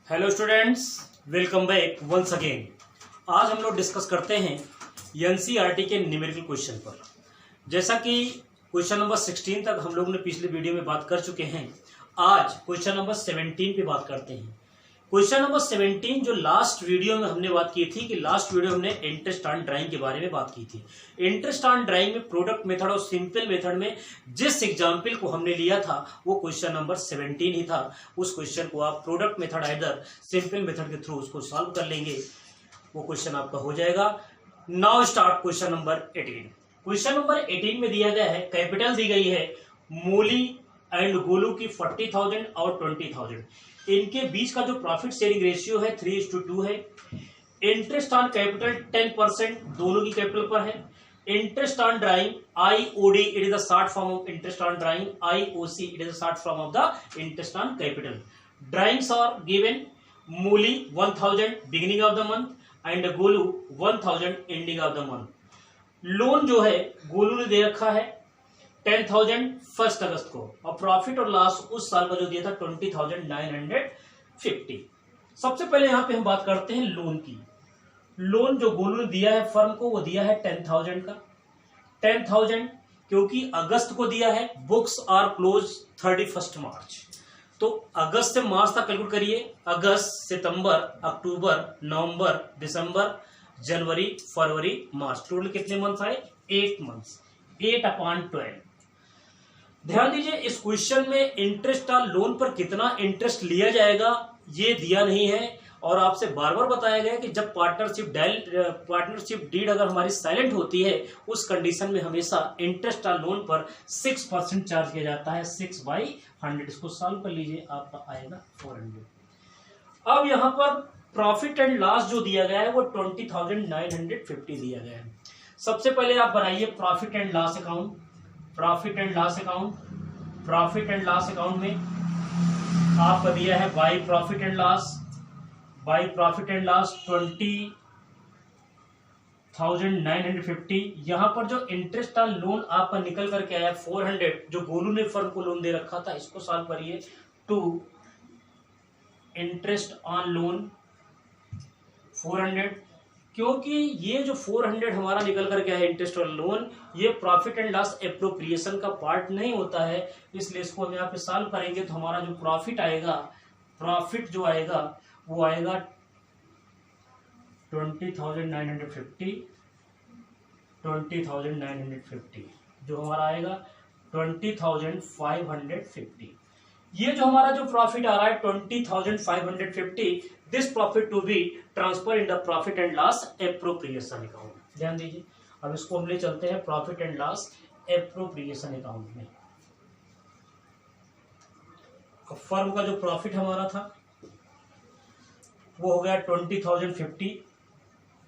Hello students, welcome back once again. आज हम लोग डिस्कस करते हैं एनसीईआरटी के न्यूमेरिकल क्वेश्चन पर। जैसा कि क्वेश्चन नंबर 16 तक हम लोग ने पिछले वीडियो में बात कर चुके हैं, आज क्वेश्चन नंबर 17 पे बात करते हैं। क्वेश्चन नंबर 17 जो लास्ट वीडियो में हमने बात की थी कि लास्ट वीडियो हमने इंटरेस्ट ऑन ड्राइंग के बारे में बात की थी। इंटरेस्ट ऑन ड्राइंग में प्रोडक्ट मेथड और सिंपल मेथड में जिस एग्जाम्पल को हमने लिया था वो क्वेश्चन नंबर 17 ही था। उस क्वेश्चन को आप product method either simple method के थ्रू उसको सॉल्व कर लेंगे, वो क्वेश्चन आपका हो जाएगा। Now start question number 18। Question number 18 में दिया गया है, कैपिटल दी गई है मूली एंड गोलू की 40,000 और 20,000। इनके बीच का जो प्रॉफिट शेयरिंग रेशियो है 3:2 है। इंटरेस्ट ऑन कैपिटल 10% दोनों की कैपिटल पर है। Interest on drawing IOD it is the short form of interest on drawing, IOC it is the short form of the interest on capital. Drawings are given Mooli 1,000 beginning of the month and Golu 1,000 ending of the month. Loan जो है गोलू ने दे रखा है 10,000 1 अगस्त को और profit और loss उस साल का जो दिया था 20,950। सबसे पहले यहां पे हम बात करते हैं लोन की। लोन जो गोलू ने दिया है फर्म को वो दिया है 10,000 का। 10,000 क्योंकि अगस्त को दिया है, बुक्स आर क्लोज 31 मार्च, तो अगस्त से मार्च तक कैलकुलेट करिए। अगस्त, सितंबर, अक्टूबर, नवंबर, दिसंबर, जनवरी, फरवरी, मार्च, टोटल कितने मंथ्स आए? 8 मंथ्स। 8/12। ध्यान दीजिए, इस क्वेश्चन में इंटरेस्ट ऑन लोन पर कितना इंटरेस्ट लिया जाएगा ये दिया नहीं है और आपसे बार बार बताया गया कि जब पार्टनरशिप डीड अगर हमारी साइलेंट होती है उस कंडीशन में हमेशा इंटरेस्ट ऑन लोन पर 6% चार्ज किया जाता है। 6/100। इसको सॉल्व कर लीजिए, आपका आएगा 400। अब यहां पर प्रॉफिट एंड लॉस जो दिया गया है वो 20,950 दिया गया है। सबसे पहले आप बनाइए profit and loss account. Profit and loss account, profit and loss account में आपका दिया है by profit and loss, by profit and loss 20,950। यहां पर जो इंटरेस्ट ऑन लोन आपका निकल करके आया 400 जो गोलू ने फर्म को लोन दे रखा था, इसको सॉल्व करिए। टू इंटरेस्ट ऑन लोन 400, क्योंकि ये जो 400 हमारा निकल कर गया है इंटरेस्ट और लोन, ये प्रॉफिट एंड लॉस एप्रोप्रिएशन का पार्ट नहीं होता है, इसलिए इसको हम यहाँ पे सॉल्व करेंगे तो हमारा जो प्रॉफिट आएगा, प्रॉफिट जो आएगा वो आएगा 20,950, 20,950 जो हमारा आएगा 20,550। ये जो हमारा जो प्रॉफिट आ रहा है 20,550, this profit to be transfer in the profit and loss appropriation account. ध्यान दीजिए, अब इसको हम ले चलते हैं profit and loss appropriation account में। अब फर्म का जो प्रॉफिट हमारा था वो हो गया 20,050,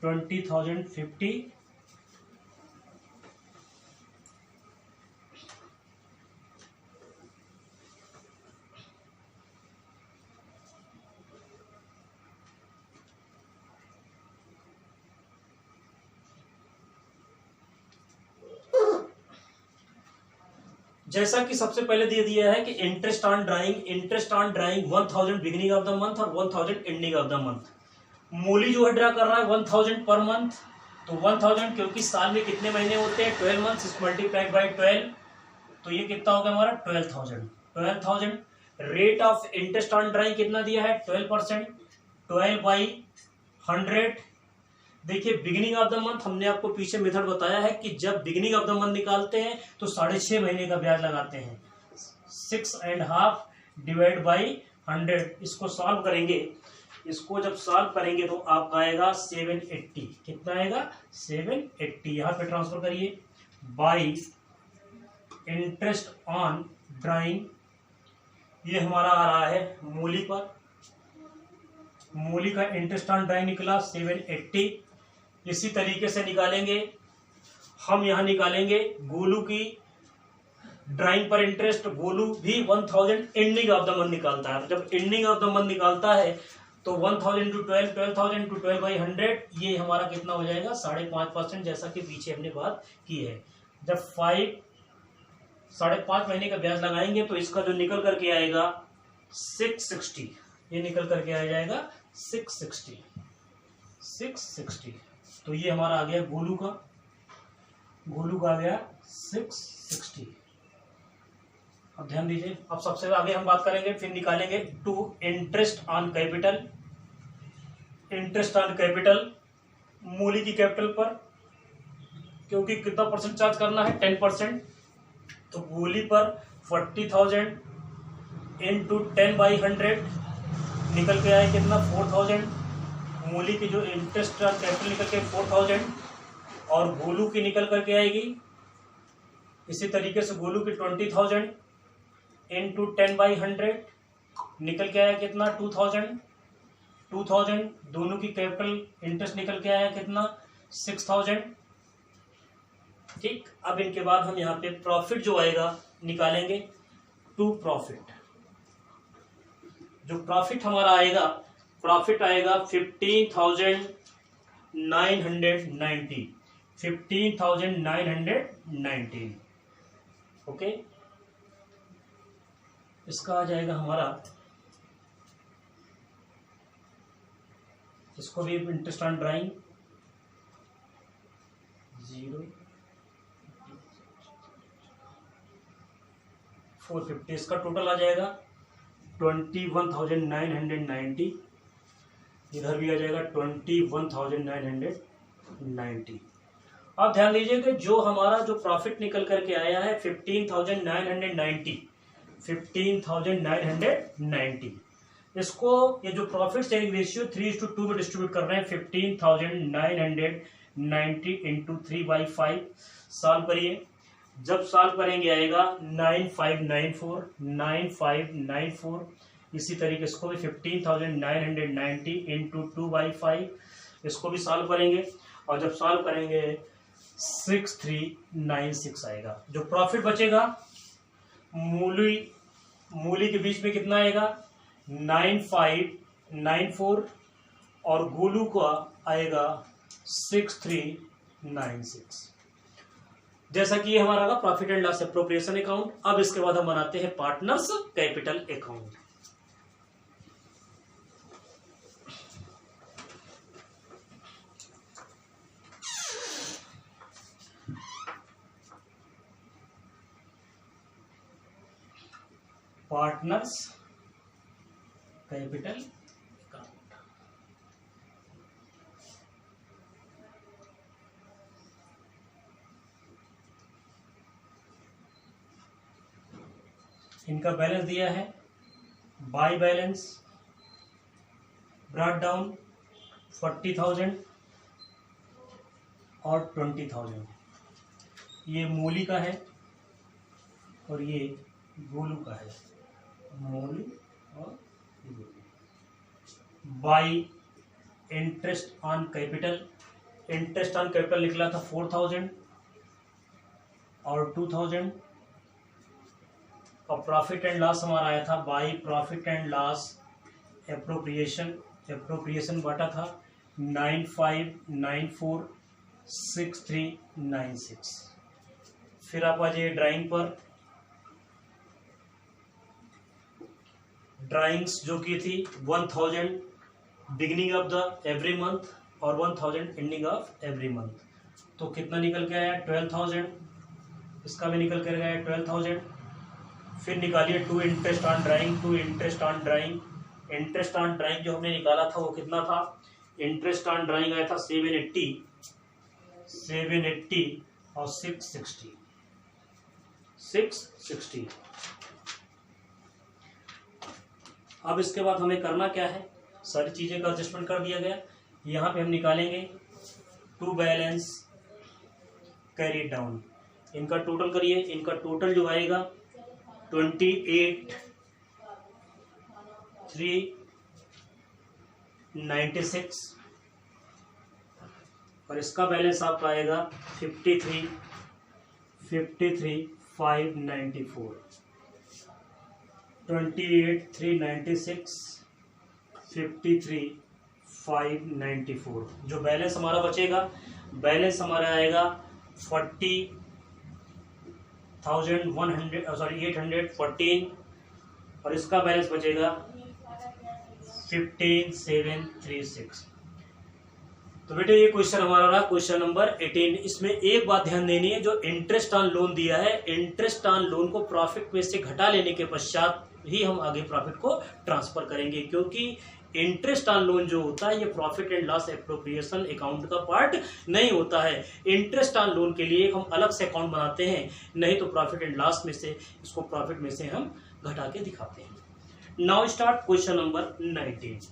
20,050 जैसा कि सबसे पहले दे दिया है कि interest on drawing 1,000 beginning of the month और 1,000 एंडिंग ऑफ द मंथ। मूली जो है ड्रा कर रहा है 1,000 पर मंथ, तो 1,000 क्योंकि साल में कितने महीने होते हैं 12 मंथ्स मल्टीप्लाइड बाई 12, तो ये कितना होगा हमारा 12,000। Rate of interest on drawing कितना दिया है 12%, 12/100। देखिए बिगिनिंग ऑफ द मंथ हमने आपको पीछे मेथड बताया है कि जब बिगिनिंग ऑफ द मंथ निकालते हैं तो 6.5 महीने का ब्याज लगाते हैं। 6.5 डिवाइड बाई 100, इसको सॉल्व करेंगे। इसको जब सॉल्व करेंगे तो आपका आएगा 780। कितना आएगा 780। यहां पे ट्रांसफर करिए बाई इंटरेस्ट ऑन ड्राइंग, ये हमारा आ रहा है मूली पर। मूली का इंटरेस्ट ऑन ड्राइंग निकला 780। इसी तरीके से निकालेंगे हम, यहां निकालेंगे गोलू की ड्राइंग पर इंटरेस्ट। गोलू भी 1,000 एंडिंग ऑफ द मंथ निकालता है, जब एंडिंग ऑफ द मंथ निकालता है तो 1,000 × 12, 12,000 × 12/100, ये हमारा कितना हो जाएगा 5.5%, जैसा कि पीछे हमने बात की है। जब 5.5 महीने का ब्याज लगाएंगे तो इसका जो निकल करके आएगा 660। ये निकल करके आ जाएगा 660। तो ये हमारा आ गया गोलू का आ गया 660। अब ध्यान दीजिए, अब सबसे आगे हम बात करेंगे, फिर निकालेंगे to interest on capital. Interest on capital Mooli की कैपिटल पर, क्योंकि कितना परसेंट चार्ज करना है, 10%। तो मूली पर 40,000 इंटू 10/100 निकल के आए कितना, 4,000। मूली की जो इंटरेस्ट ऑन कैपिटल निकल के 4,000 और गोलू की निकल करके आएगी इसी तरीके से, गोलू की 20,000 इंटू 10/100 निकल के आया कितना, 2,000। दोनों की कैपिटल इंटरेस्ट निकल के आया कितना, 6,000। ठीक, अब इनके बाद हम यहाँ पे प्रॉफिट जो आएगा निकालेंगे, टू प्रॉफिट। जो प्रॉफिट हमारा आएगा, प्रॉफिट आएगा 15,990। 15,990। ओके, इसका आ जाएगा हमारा, इसको भी इंटरेस्ट ऑन ड्राइंग 450। इसका टोटल आ जाएगा 21,990। इधर भी आ जाएगा 21,990। अब ध्यान दीजिए कि जो हमारा जो प्रॉफिट निकल करके आया है 15,990, इसको ये जो प्रॉफिट शेयरिंग रेशियो 3:2 में डिस्ट्रीब्यूट कर रहे हैं। 15,990 इंटू 3/5 सॉल्व करिए। जब सॉल्व करेंगे आएगा 9594। इसी तरीके इसको भी 15,990 इंटू 2/5, इसको भी सॉल्व करेंगे और जब सॉल्व करेंगे 6396 आएगा। जो प्रॉफिट बचेगा मूली के बीच में कितना आएगा, 9594 और गोलू का आएगा 6396। जैसा कि ये हमारा profit and loss appropriation account. अब इसके बाद हम बनाते हैं partners capital account. Partners capital account. इनका बैलेंस दिया है, बाय बैलेंस ब्रॉट डाउन 40,000 और 20,000। ये मूली का है और ये गोलू का है, मूली और Golu. Bye interest on capital, interest on capital निकला था 4,000 और 2,000 और प्रॉफिट एंड लॉस हमारा आया था by profit and loss appropriation बाटा था 95946396। फिर आप आ जाइए ड्राइंग पर। ड्राइंग्स जो की थी 1000 beginning of the every month और 1000 एंडिंग ऑफ एवरी मंथ। तो कितना निकल के आया, 12,000। इसका भी निकल कर गया 12,000। फिर निकालिए to interest on drawing. Interest on drawing जो हमने निकाला था वो कितना था, इंटरेस्ट ऑन ड्राइंग आया था 780 और 660। अब इसके बाद हमें करना क्या है, सारी चीजें का एडजस्टमेंट कर दिया गया। यहाँ पे हम निकालेंगे टू बैलेंस कैरी डाउन। इनका टोटल करिए, इनका टोटल जो आएगा 28,396 और इसका बैलेंस आपका आएगा 53,594। 28,396 53,594। जो बैलेंस हमारा बचेगा, बैलेंस हमारा आएगा 814 और इसका बैलेंस बचेगा 15,736। तो बेटे ये क्वेश्चन हमारा रहा क्वेश्चन नंबर 18। इसमें एक बात ध्यान देनी है, जो इंटरेस्ट ऑन लोन दिया है, इंटरेस्ट ऑन लोन को प्रॉफिट में से घटा लेने के पश्चात ही हम आगे प्रॉफिट को ट्रांसफर करेंगे, क्योंकि इंटरेस्ट ऑन लोन जो होता है ये profit and loss appropriation account का पार्ट नहीं होता है। इंटरेस्ट ऑन लोन के लिए हम अलग से अकाउंट बनाते हैं, नहीं तो प्रॉफिट एंड लॉस में से इसको प्रॉफिट में से हम घटा के दिखाते हैं। Now start question number 19।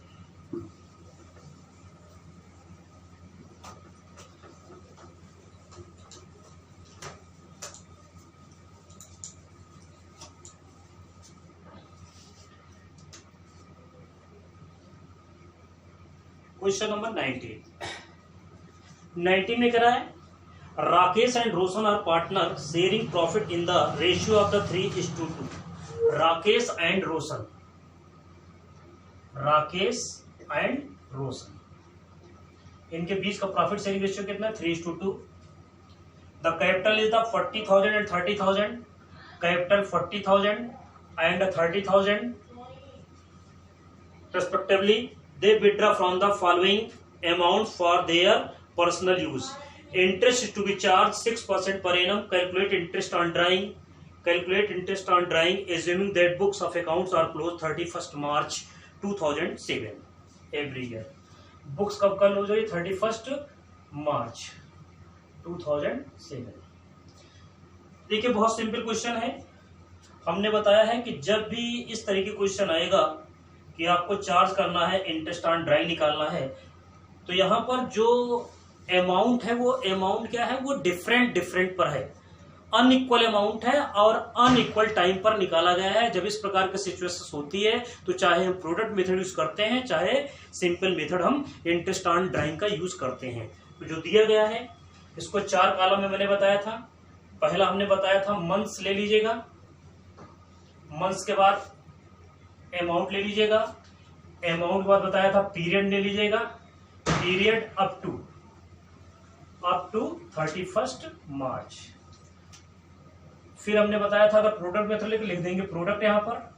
Question number 19 में करा है, Rakesh and Roshan are partner sharing profit in the ratio of the 3:2। Rakesh and Roshan, Rakesh and Roshan, इनके बीच का प्रॉफिट शेयरिंग रेशियो कितना है? 3:2। The capital is the 40,000 and 30,000। Capital 40,000 and 30,000 respectively. They withdraw from the following amounts for their personal use. Interest is to be charged 6% per annum. Calculate interest on drawing. Calculate interest on drawing, assuming that books of accounts are closed 31st March 2007 every year. Books कब close हुई? 31st March 2007। देखिए बहुत simple question है। हमने बताया है कि जब भी इस तरह के क्वेश्चन आएगा कि आपको चार्ज करना है, इंटरेस्ट ऑन ड्राइंग निकालना है, तो यहाँ पर जो अमाउंट है वो अमाउंट क्या है? वो डिफरेंट पर है, अनइक्वल अमाउंट है और अनइक्वल टाइम पर निकाला गया है। जब इस प्रकार की सिचुएशन होती है तो चाहे हम प्रोडक्ट मेथड यूज करते हैं, चाहे सिंपल मेथड हम इंटरेस्ट ऑन ड्राइंग का यूज करते हैं। तो जो दिया गया है इसको 4 कॉलम में मैंने बताया था। पहला हमने बताया था मंथ्स ले लीजिएगा, मंथ्स के बाद अमाउंट ले लीजिएगा, अमाउंट के बाद बताया था पीरियड ले लीजिएगा, पीरियड अप टू 31st मार्च। फिर हमने बताया था अगर प्रोडक्ट मेथड लेकर लिख देंगे प्रोडक्ट यहां पर,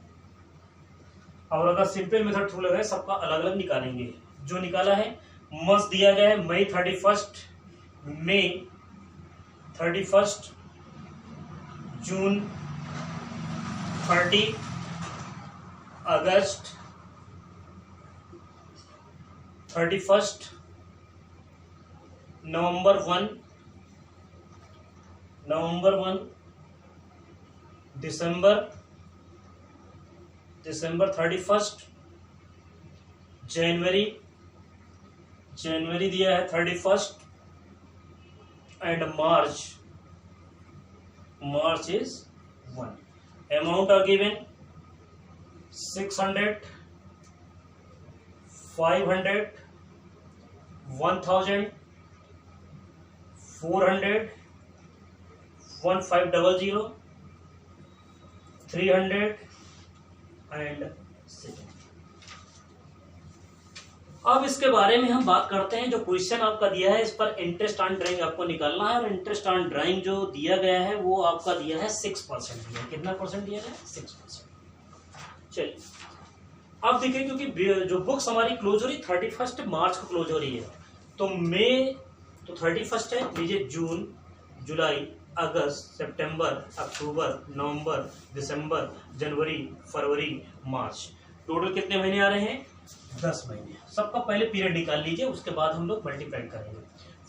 और अगर सिंपल मेथड थ्रू लगे सबका अलग अलग निकालेंगे। जो निकाला है मंथ दिया गया है मई 31st, मई 31st, जून 30, अगस्त 31st, नवंबर 1, दिसंबर 31st, जनवरी दिया है 31st, and March is 1। Amount are given 600, 500, 1000, 400, 1500, 300 and 7। अब इसके बारे में हम बात करते हैं। जो क्वेश्चन आपका दिया है इस पर इंटरेस्ट ऑन ड्राइंग आपको निकालना है, और इंटरेस्ट ऑन ड्राइंग जो दिया गया है वो आपका दिया है 6% दिया है। कितना परसेंट दिया है? 6%। चलिए अब देखिए, क्योंकि जो बुक्स हमारी क्लोज हो रही 31st मार्च को क्लोज हो रही है, तो मई तो 31st है, लीजिए जून, जुलाई, अगस्त, सितंबर, अक्टूबर, नवंबर, दिसंबर, जनवरी, फरवरी, मार्च, टोटल कितने महीने आ रहे हैं? 10 महीने। सबका पहले पीरियड निकाल लीजिए, उसके बाद हम लोग मल्टीप्लाई करेंगे।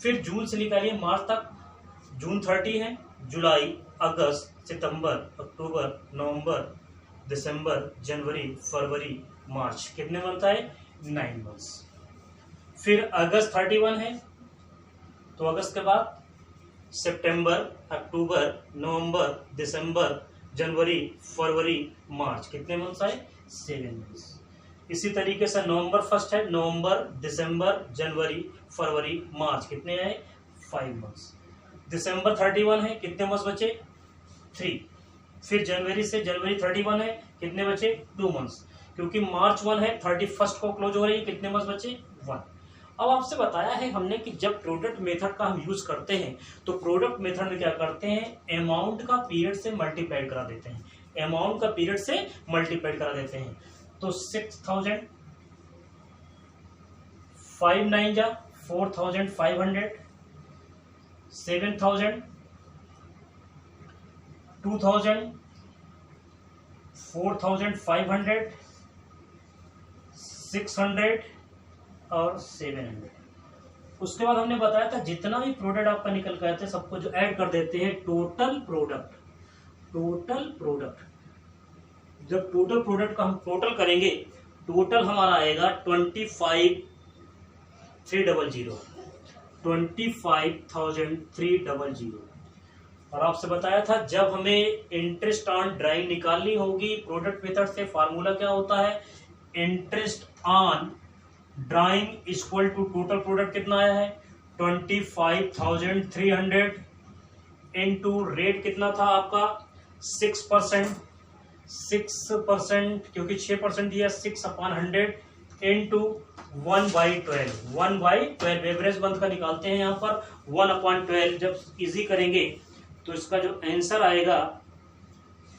फिर जून से निकालिए मार्च तक, जून 30 है, जुलाई, अगस्त, सितंबर, अक्टूबर, नवंबर, दिसंबर, जनवरी, फरवरी, मार्च, कितने मंथ आए? 9 मंथ्स। फिर अगस्त 31 है, तो अगस्त के बाद सितंबर, अक्टूबर, नवंबर, दिसंबर, जनवरी, फरवरी, मार्च, कितने मंथ्स आए? 7 मंथ्स। इसी तरीके से नवंबर 1 है, नवंबर, दिसंबर, जनवरी, फरवरी, मार्च, कितने आए? 5 मंथ्स। दिसंबर 31 है, कितने मंथ्स बचे? 3। फिर जनवरी 31 है, कितने बचे? 2 मंथ्स, क्योंकि मार्च 1 है, 31st को क्लोज हो रही है, कितने मंथ्स बचे? 1। अब आपसे बताया है हमने कि जब प्रोडक्ट मेथड का हम यूज करते हैं तो प्रोडक्ट मेथड में क्या करते हैं? अमाउंट का पीरियड से मल्टीप्लाई करा देते हैं, अमाउंट का पीरियड से मल्टीप्लाई करा देते हैं। तो 6,000 5 9 जा 4500, 7000, 2000, 4500, 600 और 700। उसके बाद हमने बताया था जितना भी प्रोडक्ट आपका निकल के आते हैं सबको जो ऐड कर देते हैं टोटल प्रोडक्ट। जब टोटल प्रोडक्ट का हम टोटल करेंगे, टोटल हमारा आएगा 25,300। और आपसे बताया था जब हमें इंटरेस्ट ऑन ड्राइंग निकालनी होगी प्रोडक्ट मेथड से, फार्मूला क्या होता है, interest on drawing equal to total product कितना आया है 25,300 इनटू रेट कितना था आपका 6%, क्योंकि 6% दिया 6/100 इनटू 1/12, 1/12 एवरेज मंथ का निकालते हैं यहाँ पर 1/12। जब इजी करेंगे तो इसका जो आंसर आएगा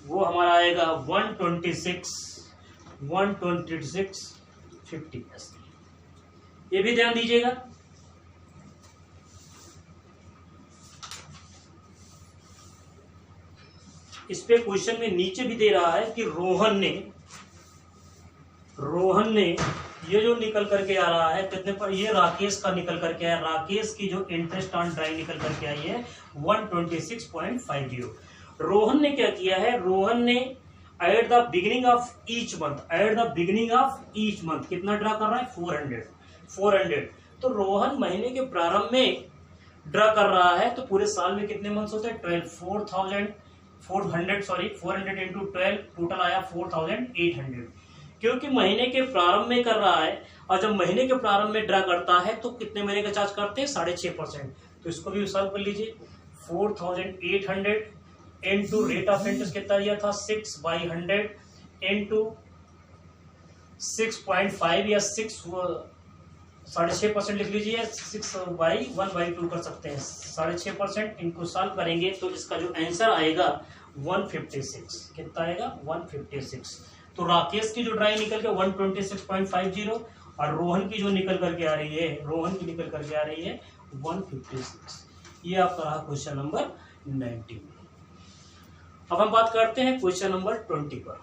वो हमारा आएगा 126.50। ये भी ध्यान दीजिएगा। इस पे क्वेश्चन में नीचे भी दे रहा है कि रोहन ने ये जो निकल करके आ रहा है कितने पर, ये राकेश का निकल करके आया, राकेश की जो इंटरेस्ट ऑन ड्राइंग निकल करके आई है 126.50। रोहन ने क्या किया है, रोहन ने at the beginning of each month कितना ड्रा कर रहा है 400। तो रोहन महीने के प्रारंभ में ड्रा कर रहा है, तो पूरे साल में कितने मंथ्स होते हैं 12, 400 इंटू 12 टोटल आया 4800। क्योंकि महीने के प्रारंभ में कर रहा है और जब महीने के प्रारंभ में ड्रा करता है तो कितने महीने का चार्ज करते हैं 6.5%। तो इसको भी सॉल्व कर लीजिए, 4800 इनटू रेट ऑफ इंटरेस्ट कितना दिया था 6/100 इनटू 6.5 या 6.5% लिख लीजिए, 6/1/2 कर सकते हैं, 6.5%। इनको सॉल्व करेंगे तो इसका जो आंसर आएगा 156। कितना आएगा 156। तो राकेश की जो ड्राइंग निकल के 126.50 और रोहन की जो निकल करके आ रही है 156। ये आपका रहा क्वेश्चन नंबर 19। अब हम बात करते हैं क्वेश्चन नंबर 20 पर।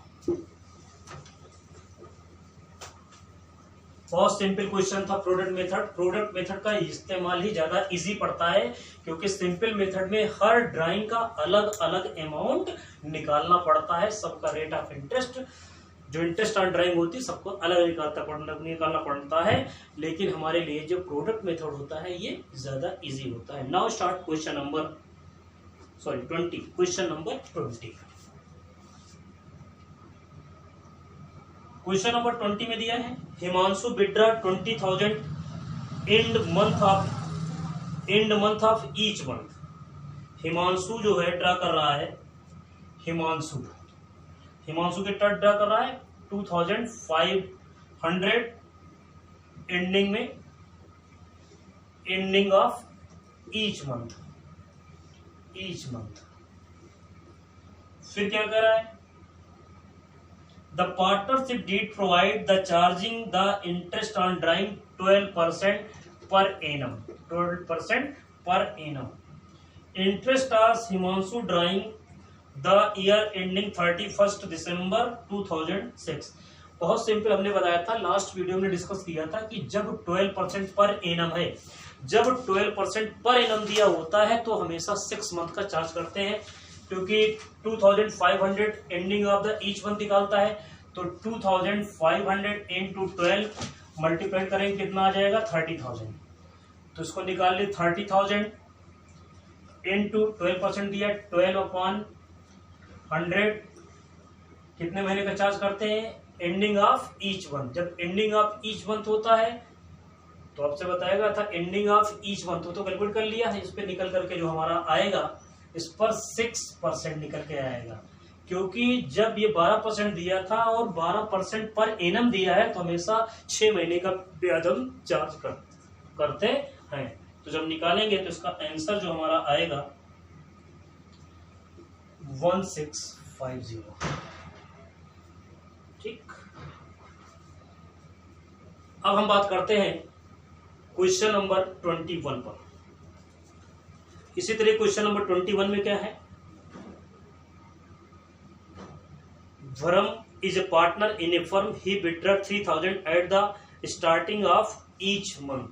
बहुत सिंपल क्वेश्चन था। प्रोडक्ट मेथड का इस्तेमाल ही ज्यादा इजी पड़ता है, क्योंकि सिंपल मेथड में हर ड्राइंग का अलग अलग अमाउंट निकालना पड़ता है, सबका रेट ऑफ इंटरेस्ट जो इंटरेस्ट ऑन ड्राइंग होती है सबको अलग निकालना पड़ता है। लेकिन हमारे लिए जो प्रोडक्ट मेथड होता है ये ज्यादा इजी होता है। Now start question number 20। Question number 20 में दिया है Himanshu withdraw 20,000 and month of each month. Himanshu जो है ड्रा कर रहा है, हिमांशु कितना ड्रा कर रहा है 2500 एंडिंग ऑफ ईच मंथ। फिर क्या कर रहा है, the partnership deed provide the charging the interest on drawing 12% per annum. Interest of Himanshu drawing the year ending 31 December 2006। बहुत सिंपल हमने बताया था, लास्ट वीडियो में डिस्कस किया था कि जब 12% पर एनम है, जब 12% पर एनम दिया होता है तो हमेशा 6 मंथ का चार्ज करते हैं, क्योंकि 2500 ending of the each month निकालता है। तो 2500 इंटू 12 मल्टीप्लाई करेंगे कितना आ जाएगा 30,000। तो इसको निकाल ली 30,000 इंटू 12% दिया 12/100 कितने महीने का चार्ज करते हैं एंडिंग ऑफ ईच मंथ। जब एंडिंग ऑफ ईच मंथ होता है तो आपसे बताएगा था एंडिंग ऑफ ईच मंथ, तो कैलकुलेट कर लिया है। इस पे निकल करके जो हमारा आएगा इस पर 6% निकल के आएगा, क्योंकि जब ये 12% दिया था और 12% पर एनम दिया है तो हमेशा 6 महीने का ब्याज हम चार्ज करते हैं। तो जब निकालेंगे तो इसका आंसर जो हमारा आएगा 1650। ठीक, अब हम बात करते हैं क्वेश्चन नंबर 21 पर। इसी तरह क्वेश्चन नंबर 21 में क्या है, Varam is a partner in a firm, he withdraw 3000 at the starting of each month.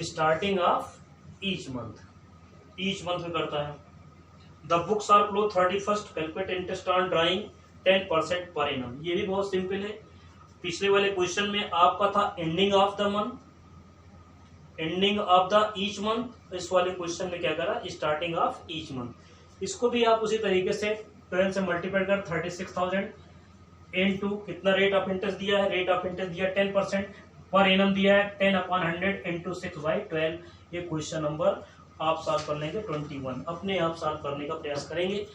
Starting of each month में करता है। The books are close 31st, calculate interest on drawing 10% per annum. ये भी बहुत simple है। पिछले वाले क्वेश्चन में आपका था ending of the month, ending of the each month. इस वाले क्वेश्चन में क्या करा, स्टार्टिंग ऑफ ईच मंथ। इसको भी आप उसी तरीके से 12 से मल्टीप्लाई कर 36,000 इनटू कितना रेट ऑफ इंटरेस्ट दिया है, रेट ऑफ इंटरेस्ट दिया 10%, पर एनम दिया है 10/100 इंटू 6/12। ये क्वेश्चन नंबर आप सॉल्व कर लेंगे 21, अपने आप सॉल्व करने का प्रयास करेंगे।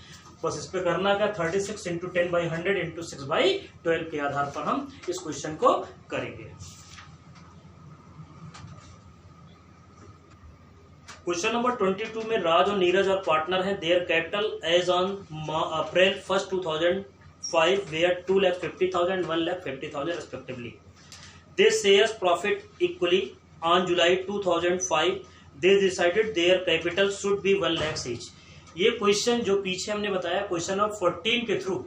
बस इस पे करना क्या, 36 इंटू 10/100 इंटू 6/12 के आधार पर हम इस क्वेश्चन को करेंगे। क्वेश्चन नंबर 22 में राज और नीरज और पार्टनर हैं। Their capital as on April 1, 2005 were 2,50,000 1,50,000 respectively. They shares profit equally on July 2005। They decided their capital should be 1 lakh each. ये क्वेश्चन जो पीछे हमने बताया क्वेश्चन नंबर 14 के थ्रू,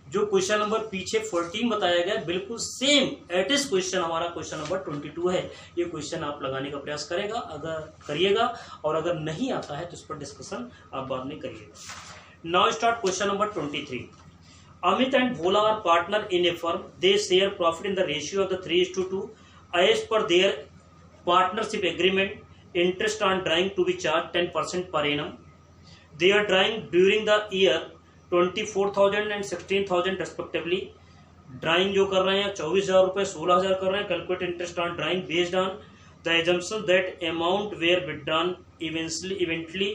जो क्वेश्चन नंबर पीछे 14 बताया गया बिल्कुल सेम एट इज क्वेश्चन हमारा क्वेश्चन नंबर 22 है। ये क्वेश्चन आप लगाने का प्रयास करिएगा और अगर नहीं आता है तो इस पर डिस्कशन आप बाद में करिएगा। Now start question number 23। Amit and Bhola are partner in a firm. They share profit in the ratio of the 3:2 as per their partnership agreement. Interest on drawing to be charged 10% per annum. They are drawing during the year 24,000 and 16,000 respectively. Drawing जो कर रहे हैं 24,000 रुपए 16,000 कर रहे हैं। Calculate interest on drawing based on the assumption that amount were withdrawn evenly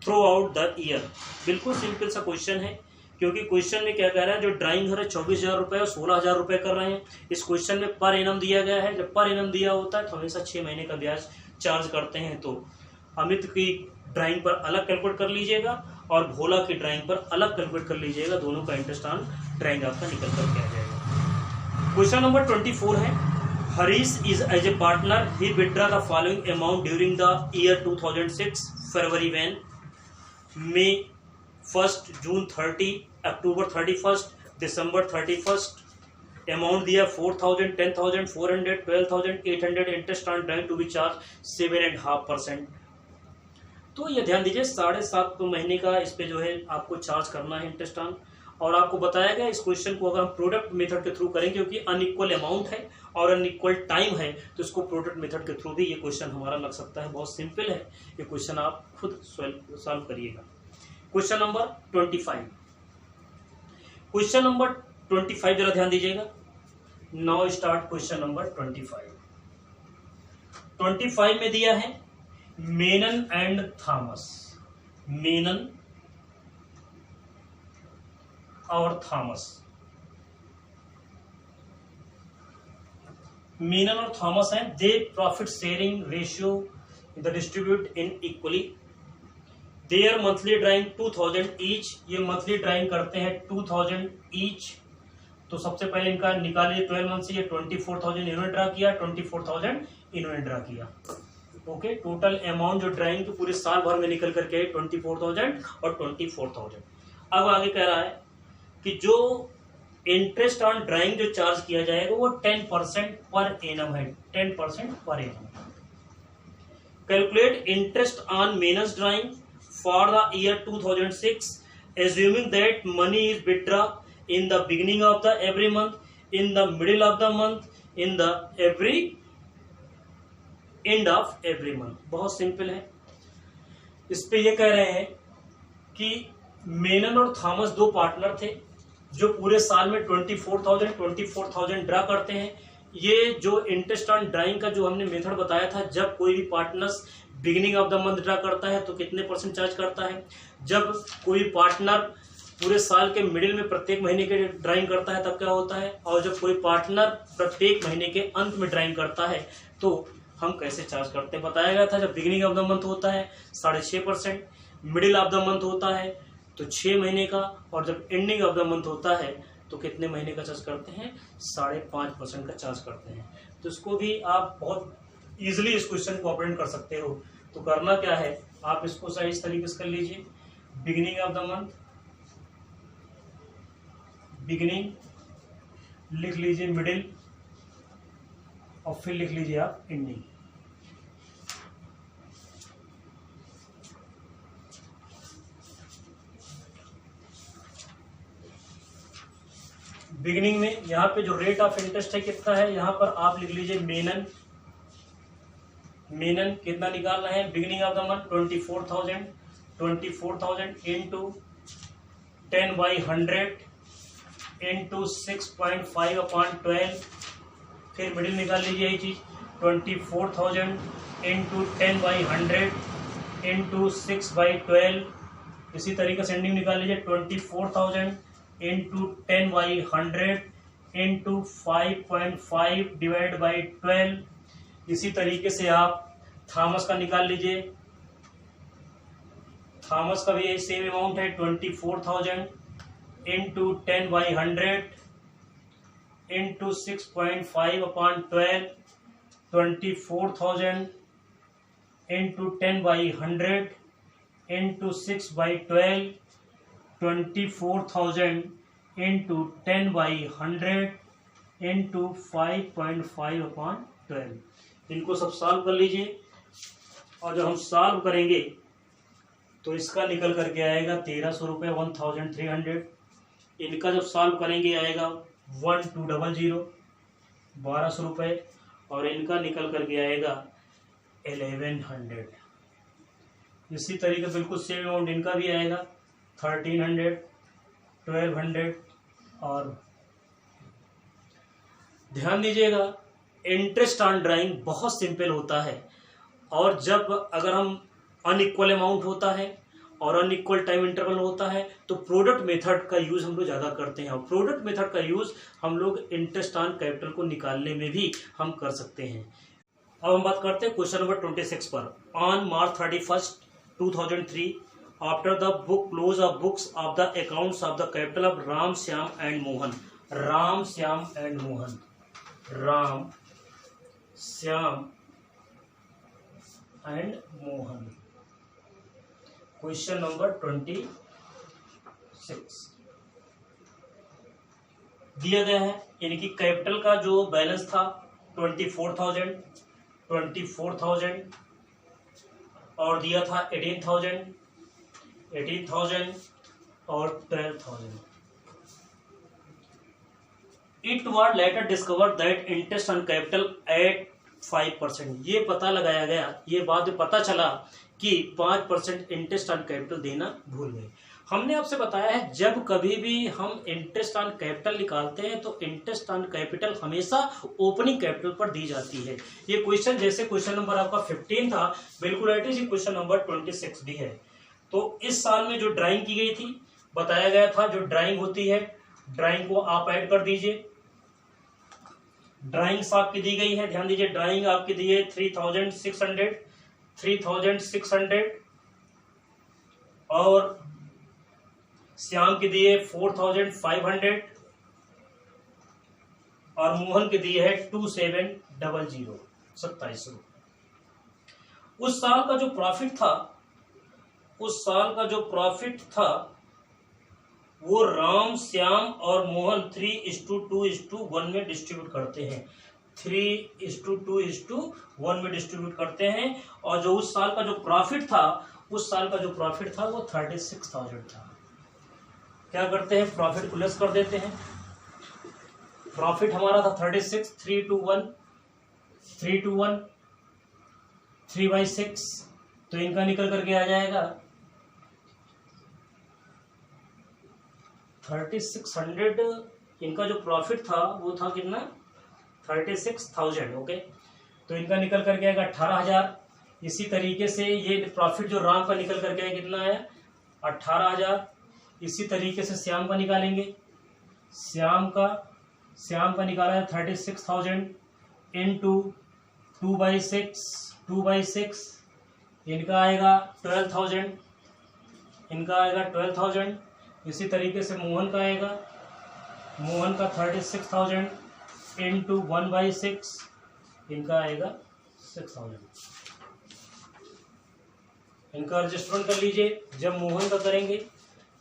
throughout the year. बिल्कुल simple सा क्वेश्चन है, क्योंकि क्वेश्चन में क्या कह रहा है, जो ड्राइंग हो रहा है 24,000 रुपए और 16,000 रुपए कर रहे हैं। इस क्वेश्चन में पर एनम दिया गया है। जब पर एनम दिया होता है तो हमेशा 6 महीने का ब्याज चार्ज करते हैं। तो अमित की ड्राइंग पर अलग कैलकुलेट कर लीजिएगा और भोला की ड्राइंग पर अलग कैलकुलेट कर लीजिएगा। दोनों का इंटरेस्ट ऑन ड्राइंग आपका निकल कर के आ जाएगा। क्वेश्चन नंबर 24 है, Harish is as a partner, he withdraw the following amount during the year 2006 February one, May 1, June 30, October 31, December 31। Amount दिया 4,000, 10,000, 400, 12,800। Interest on drawing to be charge 7.5%। तो ये ध्यान दीजिए 7.5 महीने का इस पे जो है आपको चार्ज करना है इंटरेस्ट ऑन। और आपको बताया गया इस क्वेश्चन को अगर हम प्रोडक्ट मेथड के थ्रू करें, क्योंकि अनइक्वल अमाउंट है और अनइक्वल टाइम है, तो इसको प्रोडक्ट मेथड के थ्रू भी ये क्वेश्चन हमारा लग सकता है। बहुत सिंपल है ये क्वेश्चन, आप खुद सॉल्व करिएगा। Question number 25। क्वेश्चन नंबर 25 जरा ध्यान दीजिएगा। Now start question number 25। 25 में दिया है मेनन एंड थॉमस। मेनन और थॉमस, मेनन और थॉमस हैं। They profit sharing ratio the distribute in equally. Their monthly drawing 2,000 each. ये मंथली ड्राइंग करते हैं 2,000 ईच। तो सबसे पहले इनका निकालिए 12 मंथ से। ये 24,000 इन्होंने ड्रा किया, 24,000 इन्होंने ड्रा किया। ओके, टोटल अमाउंट जो ड्राइंग के पूरे साल भर में निकल करके 24,000 और 24,000। अब आगे कह रहा है कि जो इंटरेस्ट ऑन ड्राइंग जो चार्ज किया जाएगा वो 10% पर एनम है। 10% per annum. Calculate interest on Menon's drawing for the year 2006, assuming that money is withdrawn in the beginning of the every month, in the middle of the month, in the every end of every month। बहुत simple है। इस पे ये कह रहे हैं कि मेनन और थॉमस दो पार्टनर थे जो पूरे साल में 24,000 ड्रा करते हैं। ये जो इंटरेस्ट ऑन ड्राइंग का जो हमने मेथड बताया था, जब कोई भी partners beginning of the month draw करता है तो कितने % चार्ज करता है। जब कोई पार्टनर पूरे साल के मिडिल में प्रत्येक महीने के ड्राइंग करता है तब क्या होता है, और जब कोई पार्टनर प्रत्येक महीने के अंत में ड्राइंग करता है तो हम कैसे चार्ज करते हैं। बताया गया था जब बिगिनिंग ऑफ द मंथ होता है 6.5%, मिडिल ऑफ द मंथ होता है तो 6 महीने का, और जब एंडिंग ऑफ द मंथ होता है तो कितने महीने का चार्ज करते हैं, 5.5% का चार्ज करते हैं। तो इसको भी आप बहुत इजिली इस क्वेश्चन को अप्रेंड कर सकते हो। तो करना क्या है, आप इसको सही इस तरीके से कर लीजिए, beginning of the month, beginning लिख लीजिए, मिडिल और फिर लिख लीजिए आप एंडिंग। बिगिनिंग में यहाँ पे जो रेट ऑफ इंटरेस्ट है कितना है, यहाँ पर आप लिख लीजिए मेनन। मेनन कितना निकालना है, beginning of the month 24,000, 24,000 into 10/100 into 6.5/12। फिर मिडिल निकाल लीजिए यही चीज, 24,000 इंटू 10/100 इंटू 6/12। इसी तरीके से एंडिंग निकाल लीजिए, 24,000 इंटू 10/100 इंटू 5.5 डिवाइड बाई 12। इसी तरीके से आप थॉमस का निकाल लीजिए, थॉमस का भी यही सेम अमाउंट है, 24,000 into 10/100 into 6.5/12, 24,000 into 10/100 into 6/12, 24,000 into 10/100 into 5.5/12। इनको सब सॉल्व कर लीजिए, और जब हम सॉल्व करेंगे तो इसका निकल करके आएगा 1,300 रुपये, 1,300। इनका जब सॉल्व करेंगे आएगा 1200, 1,200 रुपये, और इनका निकल करके आएगा 1,100। इसी तरीके से बिल्कुल सेम अमाउंट इनका भी आएगा 1,300, 1,200। और ध्यान दीजिएगा, इंटरेस्ट ऑन ड्राइंग बहुत सिंपल होता है, और जब अगर हम अनइक्वल अमाउंट होता है और अनइक्वल टाइम इंटरवल होता है तो प्रोडक्ट मेथड का यूज हम लोग ज़्यादा करते हैं, और प्रोडक्ट मेथड का यूज हम लोग इंटरेस्ट ऑन कैपिटल को निकालने में भी हम कर सकते हैं। अब हम बात करते हैं क्वेश्चन नंबर 26 पर। On March 31, 2003, after the book close of books of the accounts of the capital of Ram Shyam and Mohan, Ram Shyam and Mohan, Ram Shyam and Mohan. Question number 26 दिया गया है, इनकी कैपिटल का जो बैलेंस था 24,000 और दिया था 18,000 और 12,000। It was later discovered that interest on capital eight 5%। ये पता लगाया गया, ये बाद में पता चला कि 5% इंटरेस्ट ऑन कैपिटल देना भूल गए। हमने आपसे बताया है जब कभी भी हम इंटरेस्ट ऑन कैपिटल निकालते हैं तो इंटरेस्ट ऑन कैपिटल हमेशा ओपनिंग कैपिटल पर दी जाती है। ये क्वेश्चन जैसे क्वेश्चन नंबर आपका 15 था, बिल्कुल ऐसे क्वेश्चन नंबर 26 भी है। तो इस साल में जो ड्राइंग की गई थी, बताया गया था जो ड्राइंग होती है, ड्राइंग को आप ऐड कर दीजिए। ड्राइंग्स आपकी दी गई है, ध्यान दीजिए, ड्राइंग आपकी दी है 3,600 और श्याम की दी है 4,500 और मोहन की दी है 2,700, 2700। उस साल का जो प्रॉफिट था वो राम श्याम और मोहन 3:2:1 में डिस्ट्रीब्यूट करते हैं, 3:2:1 में डिस्ट्रीब्यूट करते हैं। और जो उस साल का जो प्रॉफिट था वो 36,000 था। क्या करते हैं, प्रॉफिट को लेस कर देते हैं। प्रॉफिट हमारा था 36, 3/6, तो इनका निकल करके आ जाएगा 3,600। इनका जो प्रॉफिट था वो था कितना, 36,000। ओके, तो इनका निकल करके आएगा 18,000। इसी तरीके से ये प्रॉफिट जो राम का निकल करके आया कितना है, 18,000। इसी तरीके से श्याम का निकालेंगे, श्याम का निकाला है 36,000 इंटू 2/6, इनका आएगा 12,000, इसी तरीके से मोहन का आएगा, मोहन का 36,000 इंटू 1/6, इनका आएगा 6000। इनका एडजस्टमेंट कर लीजिए। जब मोहन का करेंगे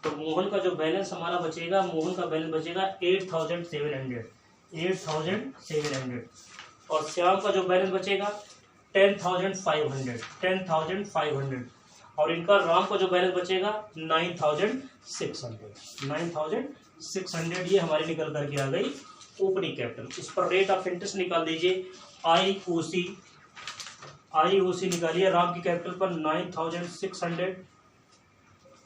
तो मोहन का जो बैलेंस हमारा बचेगा, मोहन का बैलेंस बचेगा 8700 और श्याम का जो बैलेंस बचेगा 10,500 और इनका राम का जो बैलेंस बचेगा 9,600। ये हमारी निकल करके आ गई ओपनिंग कैपिटल। इस पर रेट ऑफ इंटरेस्ट निकाल दीजिए। IOC निकालिए। राम की कैपिटल पर 9,600।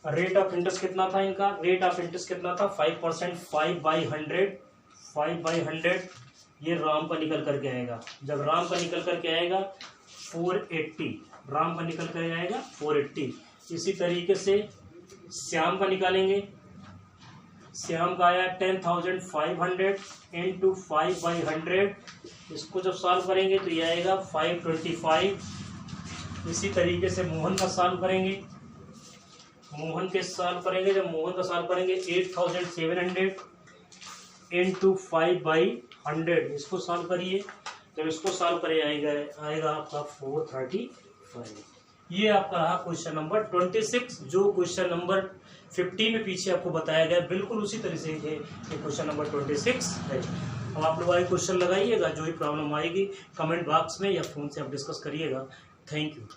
रेट ऑफ इंटरेस्ट कितना था इनका? रेट ऑफ इंटरेस्ट कितना था? 5%। 5/100 ये राम का निकल करके आएगा। जब राम का निकल करके आएगा 480, राम का निकल कर आएगा 480। इसी तरीके से श्याम का निकालेंगे। श्याम का आया 10,500 इंटू 5/100। इसको जब सॉल्व करेंगे तो ये आएगा 525। इसी तरीके से मोहन का सॉल्व करेंगे। जब मोहन का सॉल्व करेंगे 8,700 इंटू 5/100। इसको सॉल्व करिए। जब इसको सॉल्व करें आएगा आपका 435। ये आपका रहा क्वेश्चन नंबर 26, जो क्वेश्चन नंबर 15 में पीछे आपको बताया गया बिल्कुल उसी तरह से ये क्वेश्चन नंबर 26 है। अब आप लोग क्वेश्चन लगाइएगा, जो भी प्रॉब्लम आएगी कमेंट बॉक्स में या फोन से आप डिस्कस करिएगा। Thank you.